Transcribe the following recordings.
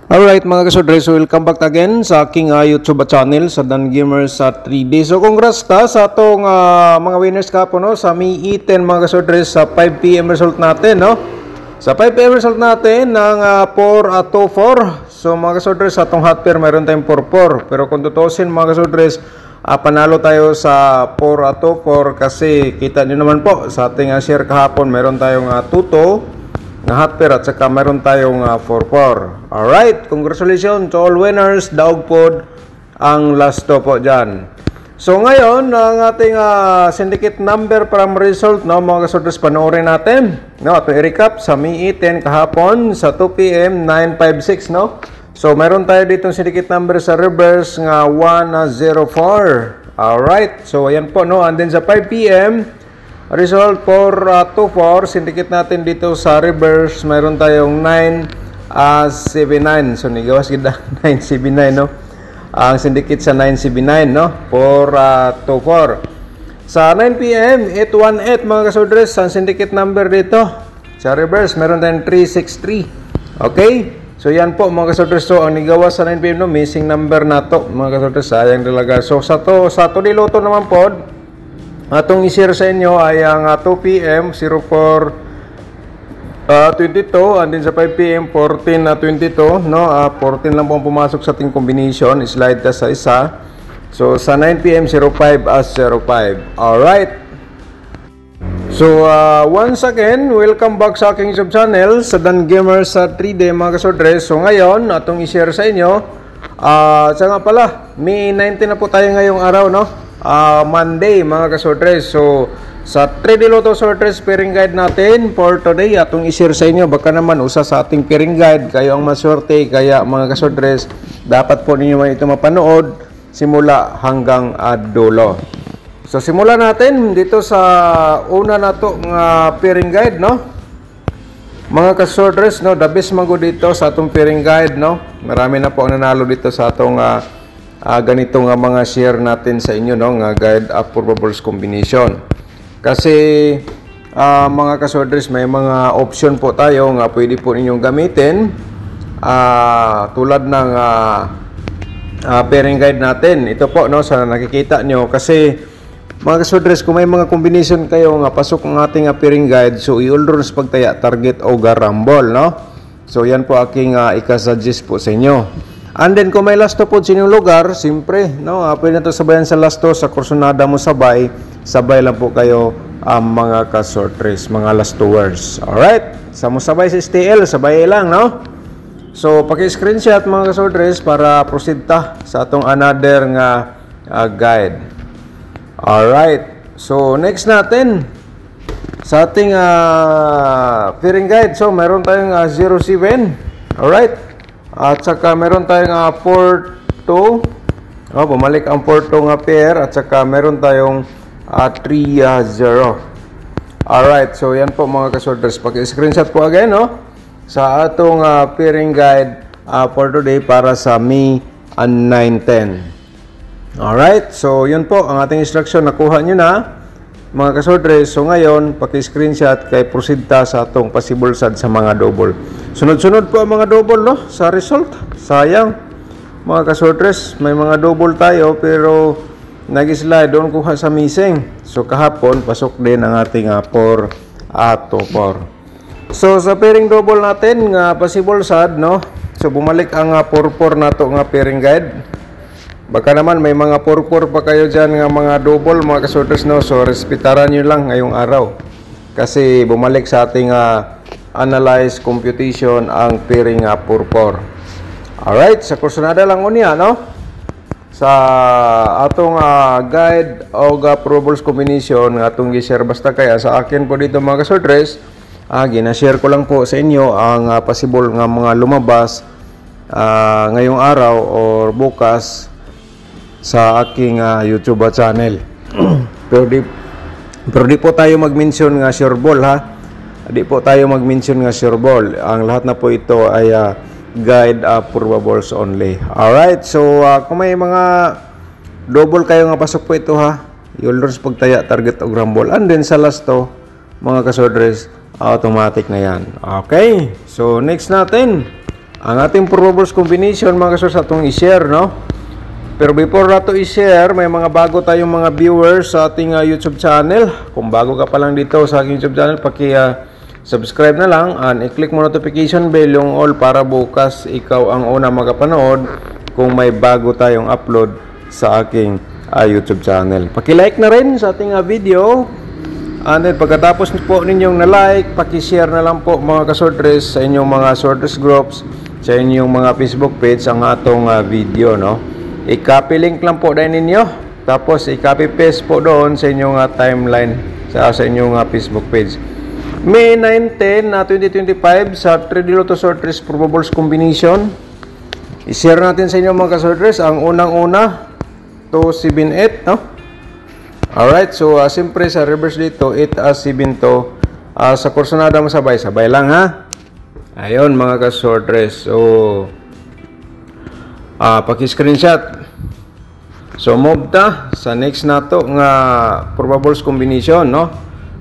Alright mga kasodres, so welcome back again sa aking YouTube channel sa Dan Gamers sa 3D. So congrats ta sa atong mga winners kapo no sa May 10 mga kasodres sa 5 PM result natin no. Sa 5 PM result natin ng 4-2-4. So mga kasodres sa atong hot pair mayroon tayong 4-4. Pero kung tutusin mga kasodres, panalo tayo sa 4-2-4 kasi kita niyo naman po sa ating share kahapon mayroon tayong 2-2 na hot pair at saka meron tayong 4-4. Alright, congratulations to all winners. Daog pod ang last to po dyan. So ngayon, ang ating syndicate number from result, no, mga kasodres, panoorin natin. No, ito i-recap sa May 10 kahapon sa 2 PM 956, no. So meron tayo dito syndicate number sa reverse nga 104. Alright, so ayan po, no, and then sa 5 PM result 4-2-4, syndicate natin dito sa reverse, mayroon tayong 9-7-9. So, nigawas kita 9-7-9, no? Ang syndicate sa 9-7-9, no? 4-2-4. Sa 9 PM, 8-1-8, mga kasodres, ang syndicate number dito. Sa reverse, mayroon tayong 3-6-3. Okay? So, yan po, mga kasodres. So, ang nigawas sa 9 PM, no? Missing number na to, mga kasodres. Sayang talaga. So, sa to niloto naman po, atong i-share sa inyo ay ang 2 PM 04-22 and then sa 5 PM 14-22, no. 14 lang po ang pumasok sa ating combination, slide ta sa isa. So sa 9 PM 05-05. Alright. So once again, welcome back sa aking YouTube channel sa Dan Gamers sa 3D, mga kasodres. So ngayon atong i-share sa inyo sa nga pala, May 19 na po tayo ngayong araw, no. Monday, mga kasodres. So sa 3D Lotto Sortres pairing guide natin for today, atong i-share sa inyo. Baka naman usa sa ating pairing guide kayo ang maswerte, kaya mga kasodres dapat po ninyo ito mapanood simula hanggang dulo. So simulan natin dito sa una na to nga pairing guide, no, mga kasodres, no. The best mago dito sa atong pairing guide, no. Marami na po ang nanalo dito sa atong ganito nga mga share natin sa inyo, no, nga guide of probables combination. Kasi mga kasodres, may mga option po tayo nga pwede po ninyong gamitin tulad ng pairing guide natin. Ito po, no, sa nakikita nyo. Kasi mga kasodres, kung may mga combination kayo nga pasok ang ating pairing guide, so i-ulrons pagtaya target o garambol, no. So yan po aking ikasuggest po sa inyo. And then kung may lasto po sa inyong lugar, siyempre, no, pwede na ito sabayan sa lasto, sa kursunada mo sabay lang po kayo mga kasortres, mga lastowers. Alright, sa mo sabay sa STL, sabay lang, no. So paki-screenshot mga kasortres para proceed ta sa atong another nga guide. Alright, so next natin sa ating pairing guide. So meron tayong 07. Alright, at saka meron tayong 4-2. Bumalik ang 4-2 nga pair. At saka meron tayong 3-0. Alright, so yan po mga kasorders. Pag-screenshot po again, no, sa atong pairing guide for today para sa May 9-10. Alright, so yun po ang ating instruction. Nakuha nyo na mga kasordres. So ngayon, paki-screenshot kay proceed ta sa atong possible sad sa mga double. Sunod-sunod po ang mga double, no, sa result. Sayang mga kasordres, may mga double tayo pero nag-slide doon kuha sa missing. So kahapon pasok din ang ating 4-2-4. So sa pairing double natin nga possible sad, no. So bumalik ang 4-4 nato nga pairing guide. Baka naman may mga 4-4 pa kayo dyan nga mga double, mga kasordres, no. So respetaran nyo lang ngayong araw kasi bumalik sa ating analyze computation ang pairing 4-4. Alright, sa kursunada lang unya, no, sa atong guide o probables combination nga atong gi-share. Basta kaya sa akin po dito mga kasordres, gina-share ko lang po sa inyo ang possible nga mga lumabas ngayong araw or bukas sa aking YouTube channel. pero di po tayo mag-mention nga sure ball, ha. Di po tayo mag-mention nga sure ball. Ang lahat na po ito ay guide probables only. Alright, so kung may mga double kayo nga pasok po ito, ha, i-ulrons pagtaya target o grambol. And then sa last to mga kasodres, automatic na yan. Okay, so next natin ang ating probables combination mga kaswerte sa atong i-share, no? Pero before nato i-share, may mga bago tayong mga viewers sa ating YouTube channel. Kung bago ka pa lang dito sa aking YouTube channel, subscribe na lang and i-click mo notification bell yung all para bukas ikaw ang una makapanood kung may bago tayong upload sa aking YouTube channel. Paki-like na rin sa ating video. And then pagkatapos po ninyong na-like, paki-share na lang po mga kaswordres sa inyong mga swordres groups, sa inyong mga Facebook page ang atong video, no? I-copy link lang po dahil ninyo. Tapos i-copy paste po doon sa inyong timeline sa inyong Facebook page. May 9-10 na 2025 sa 3D Lotto Sortress Probables Combination. I-share natin sa inyo mga ka-sortress ang unang-una 278, no? Alright, so siyempre sa reverse dito 8-7 to. Sa kursunada mo sabay lang, ha. Ayun mga ka-sortress. So paki-screenshot. So move ta sa next nato nga probables combination, no?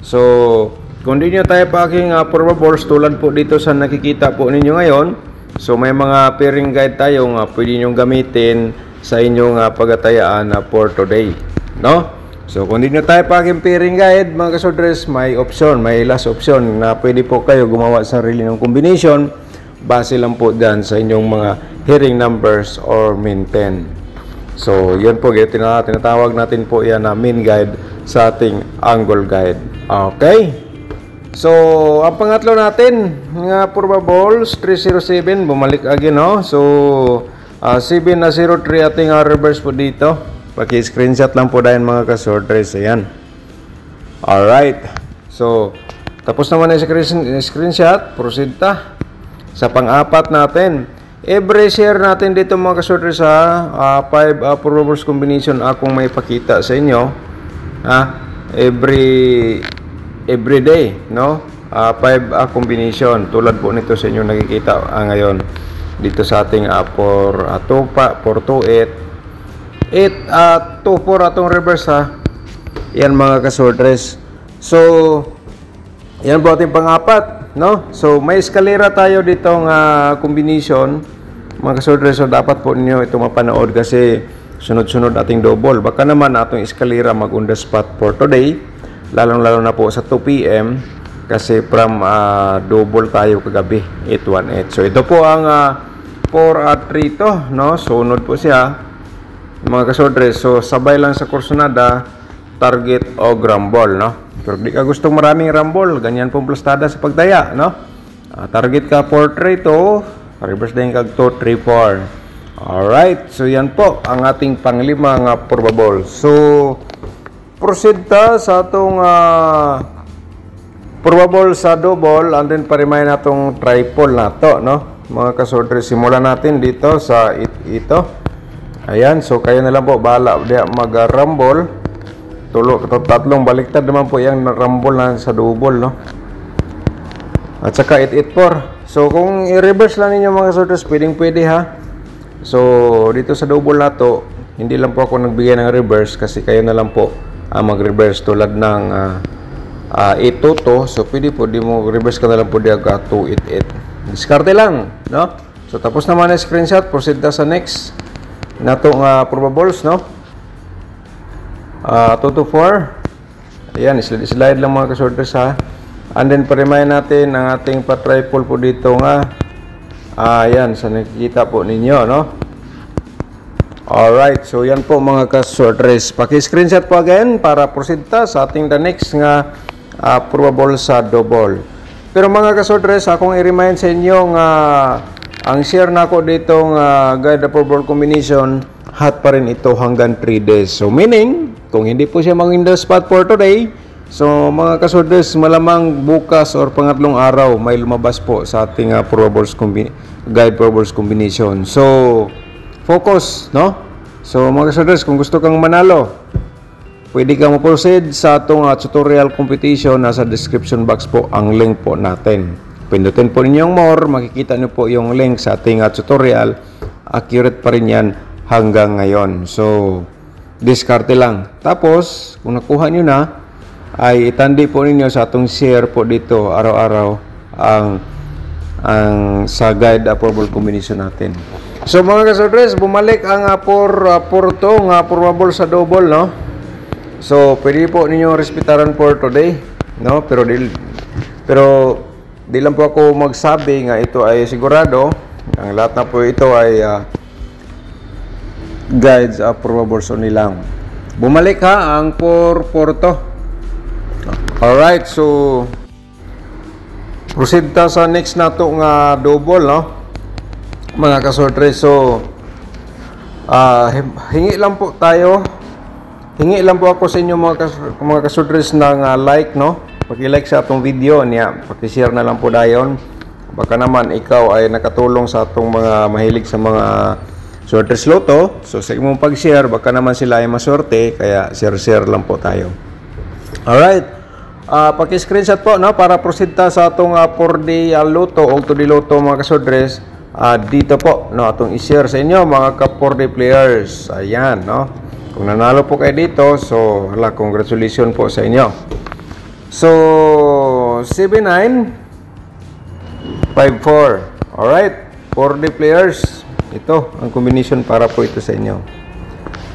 So continue tayo pa aking probables tulad po dito sa nakikita po ninyo ngayon. So may mga pairing guide tayo nga pwede nyo gamitin sa inyong pagatayaan for today, no? So continue tayo pa aking pairing guide mga kasordres. May option, may last option na pwede po kayo gumawa sa sarili ng combination base lang po dyan sa inyong mga hearing numbers or min 10. So, yun po, tinatawag natin po yan na min guide sa ating angle guide. Okay? So, ang pangatlo natin, nga probables, 307, bumalik again, no? So, 7-03 ating reverse po dito. Paki-screenshot lang po dahil mga kasordres. Ayan. Alright. So, tapos naman yung screenshot, proceed ta. Sa pang-apat natin, every share natin dito mga kasorter sa 5 probables combination akong may pakita sa inyo, every day, no? 5 combination tulad po nito sa inyo nakikita ngayon dito sa ating 428 824 atong reverse, ha. Yan mga kasortres. So yan po ating pang-apat, no? So may eskalera tayo dito nga combination mga kasordres. So dapat po ninyo ito mapanood kasi sunod-sunod ating double. Baka naman atong eskalera mag on the spot for today, lalong-lalo na po sa 2 PM kasi from double tayo kagabi 818. So ito po ang 4-3 to, no? Sunod po siya mga kasordres. So sabay lang sa kursonada, target o rumble, no? Pero di ka gustong maraming rumble, ganyan pong plastada sa pagdaya, no? Target ka 4-3 to, reverse din kag 2-3-4. Alright, so yan po ang ating panglima nga probable. So proceed ta sa atong probable sa double and then parimay natong triple nato, no? Mga kasordre, simulan natin dito sa ito. Ayan, so kayo na lang po bahala diya mag-rumble. Tatlong baliktad naman po yung rumble na sa double, no? At saka 884. So kung i-reverse lang ninyo mga sorters, pwede, ha. So dito sa double na to, hindi lang po ako nagbigay ng reverse kasi kayo na lang po mag-reverse tulad ng 822. So pwede po, di mo reverse ka na lang po diya 288. Diskarte lang, no? So tapos naman ang screenshot, proceed na sa next na itong probables, no? 224. Ayan, slide lang mga kasorters, ha. And then pa-remind natin ang ating pa-triple po dito nga. Ayan, sa nakikita po ninyo, no? Alright, so yan po mga kasorters. Paki-screenshot po again para proceed ta sa ating the next nga probable sa double. Pero mga kasorters, akong i-remind sa inyo nga ang share na ko dito nga guide the probable combination, hot pa rin ito hanggang 3 days. So meaning, kung hindi po siya maging the spot for today, so mga kasorters, malamang bukas or pangatlong araw may lumabas po sa ating guide probables combination. So focus, no? So mga kasorters, kung gusto kang manalo, pwede kang ma-proceed sa atong tutorial competition. Nasa description box po ang link po natin. Pindutin po ninyo yung more, makikita nyo po yung link sa ating tutorial. Accurate pa rin yan hanggang ngayon. So diskarte lang. Tapos kung nakuha nyo na, ay itandi po ninyo sa atong share po dito araw-araw ang ang sa guide approval combination natin. So mga kasodres, bumalik ang Porto nga probable sa double, no? So pwede po ninyo respetaran for today, no? Pero di lang po ako magsabi nga ito ay sigurado. Ang lahat na po ito ay guides approvables only lang. Bumalik ha ang Porto. Alright, so proceed ta sa next nato nga double, no? Mga kasortres, so hingi lang po ako sa inyo mga kasortres ng like, no? Paki-like sa atong video niya, paki-share na lang po dayon. Baka naman ikaw ay nakatulong sa atong mga mahilig sa mga sortres loto. So sa imong pag-share, baka naman sila ay maswerte, kaya share lang po tayo. Alright, paki-screenshot po, no, para proceed ta sa atong 4D loto o 2D loto mga kasortres. Dito po, no, atong i-share sa inyo mga ka-4D players. Ayan, no. Kung nanalo po kayo dito, so hala, congratulations po sa inyo. So 7954. Alright, 4D players. Ito ang combination para po ito sa inyo.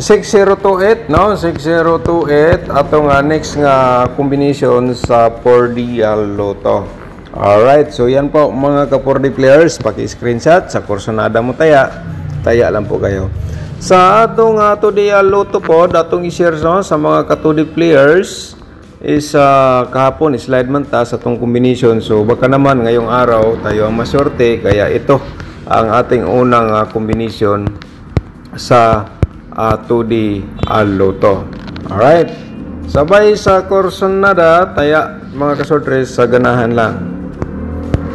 6028, no, 6028 atong next nga combination sa 4D loto. Alright, so yan po mga ka-4D players, paki-screenshot sa kursonada mo taya lang po kayo. Sa atong 2D loto po, atong i-share, no, sa mga ka-2D players is kahapon slide man ta sa atong combination. So baka naman ngayong araw tayo ang maswerte, kaya ito ang ating unang combination sa 2D loto. Alright, sabay sa kursonada taya mga kasortres, sa ganahan lang.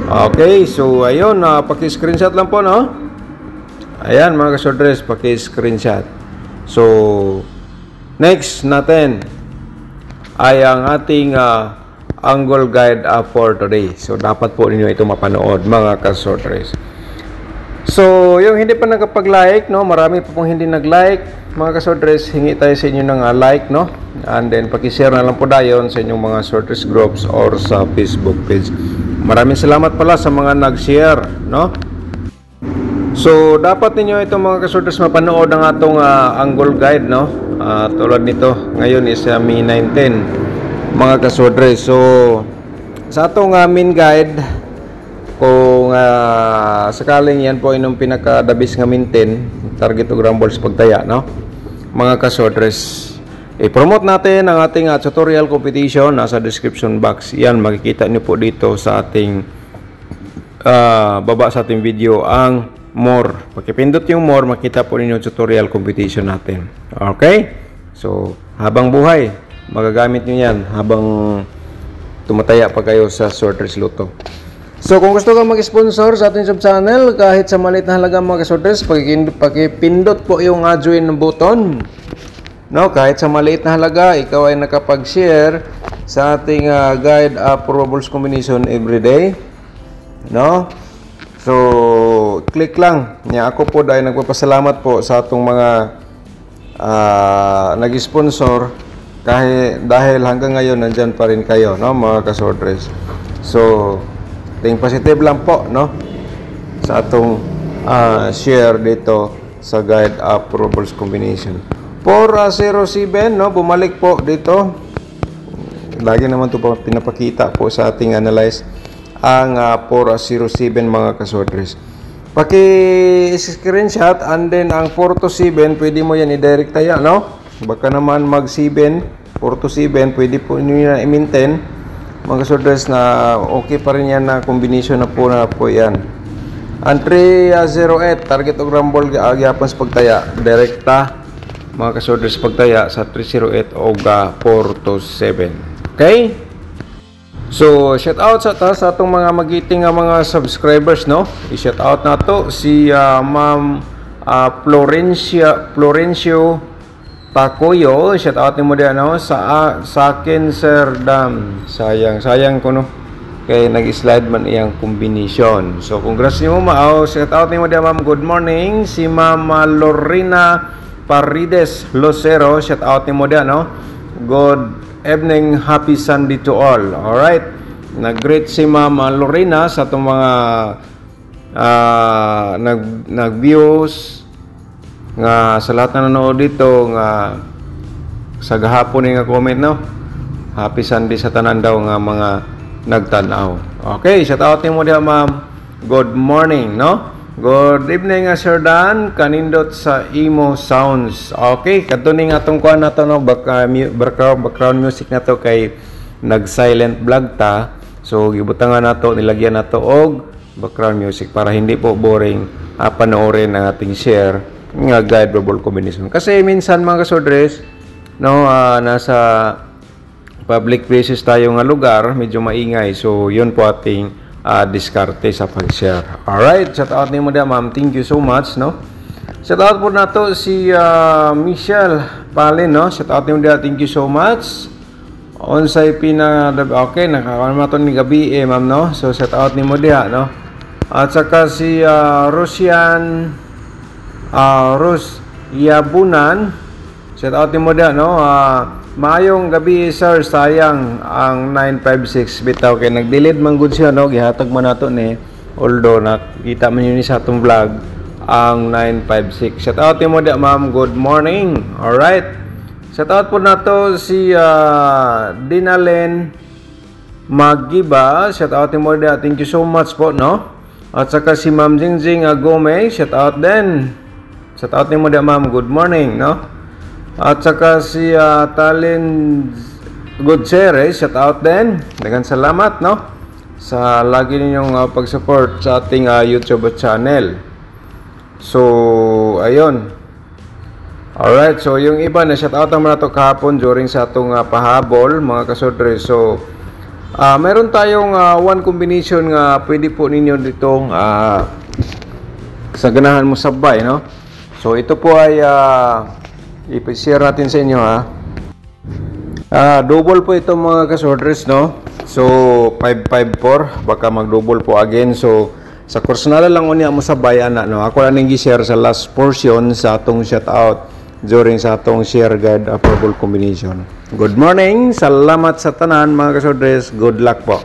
Okay, so ayun, paki-screenshot lang po, no? Ayan mga kasortres, paki-screenshot. So next natin ay ang ating angle guide for today. So dapat po ninyo ito mapanood mga kasortres. So yung hindi pa nakapag-like, no, marami pa pong hindi nag-like mga kasortres, hingi tayo sa inyo ng like, no, and then paki-share na lang po dayon sa inyong mga sortres groups or sa Facebook page. Maraming salamat pala sa mga nag-share, no? So dapat ninyo ito mga kasortres mapanood ang atong angle guide, no? Tulad nito, ngayon is May 19 mga kasortres. So sa atong main guide, kung sakaling yan po inong pinaka-dabis nga maintain target o ground balls pagtaya, no, mga kasortres, i-promote natin ang ating tutorial competition. Nasa description box yan, makikita nyo po dito sa ating baba sa ating video ang more. Pagkipindot yung more, makita po ninyo tutorial competition natin. Okay, so habang buhay magagamit nyo yan habang tumataya pa kayo sa sortres loto. So kung gusto kang mag-sponsor sa ating sub-channel, kahit sa maliit na halaga mga kasortres, pakipindot po yung join button, no? Kahit sa maliit na halaga, ikaw ay nakapag-share sa ating guide approvables combination everyday, no? So click lang niya. Ako po dahil nagpapasalamat po sa atong mga nag-sponsor, dahil hanggang ngayon nandyan pa rin kayo, no, mga kasortres. So ting positive lang po, no, sa atong share dito sa guide approvables combination. 407, no, bumalik po dito. Lagi naman ito po pinapakita po sa ating analyze ang 407 mga kasortres. Paki-screenshot, and then ang 427 pwede mo yan i-direct tayo, no? Baka naman mag 7 427 pwede po niyo na i-maintain mga kasortres, na okay pa rin yan na combination na po yan. Ang 308 target o rumble gyapon sa pagtaya direkta mga kasortres pagtaya sa 308 o 427. Okay, so shout out sa atong mga magiting mga subscribers, no? I-shout out na to si Ma'am Florencio Takoyo. Shout out ni mo diyan, no, sa akin Sir Dam. Sayang ko, no, kay nag-slide man iyang combination. So congrats niyo mao. Shout out ni mo diyan, ma'am. Good morning si Ma'am Lorena Parides Lucero. Shout out ni mo diyan, no. Good evening, happy Sunday to all. All right, nag-greet si Ma'am Lorena sa itong mga nag-views nga sa lahat na nanood dito nga sa gahapon nga comment, no? Happy Sunday sa tanan daw nga mga nagtanaw. Okay, shout out mo diha, ma'am. Good morning, no? Good evening, Sir Dan. Kanindot sa Imo Sounds. Okay, katuning atong kuan nato, no? Background music nato kay nag-silent vlog ta. So gibutangan nato, nilagyan nato og background music para hindi po boring panoorin ang ating share nga guide verbal combination. Kasi minsan mga kasodres, no, nasa public places tayo nga lugar, medyo maingay. So yun po ating diskarte sa pag-share. Alright, shout out nimo dia, ma'am. Thank you so much, no. Shout out po nato si Michelle Palin, no. Shout out nimo dia, thank you so much. Onsay okay, nakakaano nato ni gabi ma'am, no. So shout out nimo dia, no. At saka si Rosian Ros Yabunan, shout out mo dia, no. Maayong gabi sir, sayang ang 956 bitaw kay nag-delete man gud siya, no. Gihatag man nato ni, although nakita man yun sa atong vlog ang 956. Shout out mo dia, ma'am. Good morning. All right, shout out po nato si Dinalen Magiba. Shout out mo dia, thank you so much po, no. At saka si Ma'am Jingjing Gomez, shout out din. Shout out mo dia, ma'am. Good morning, no. At saka si Talin Gutierrez, shout out din. Daghang salamat, no, sa lagi ninyong pag-support sa ating YouTube channel. So ayun. Alright, so yung iba na shout out naman nato kahapon during sa atong pahabol, mga kasodre. So meron tayong one combination nga pwede po ninyo ditong sa ganahan mo sabay, no. So ito po ay i-share natin sa inyo, ha. Double po ito, mga kasorders, no. So 554, baka mag-double po again. So sa course na lang unya mo sabay, ana, no. Ako lang gi-share sa last portion sa atong shout out during sa atong share guide verbal combination. Good morning, salamat sa tanan, mga kasorders. Good luck po.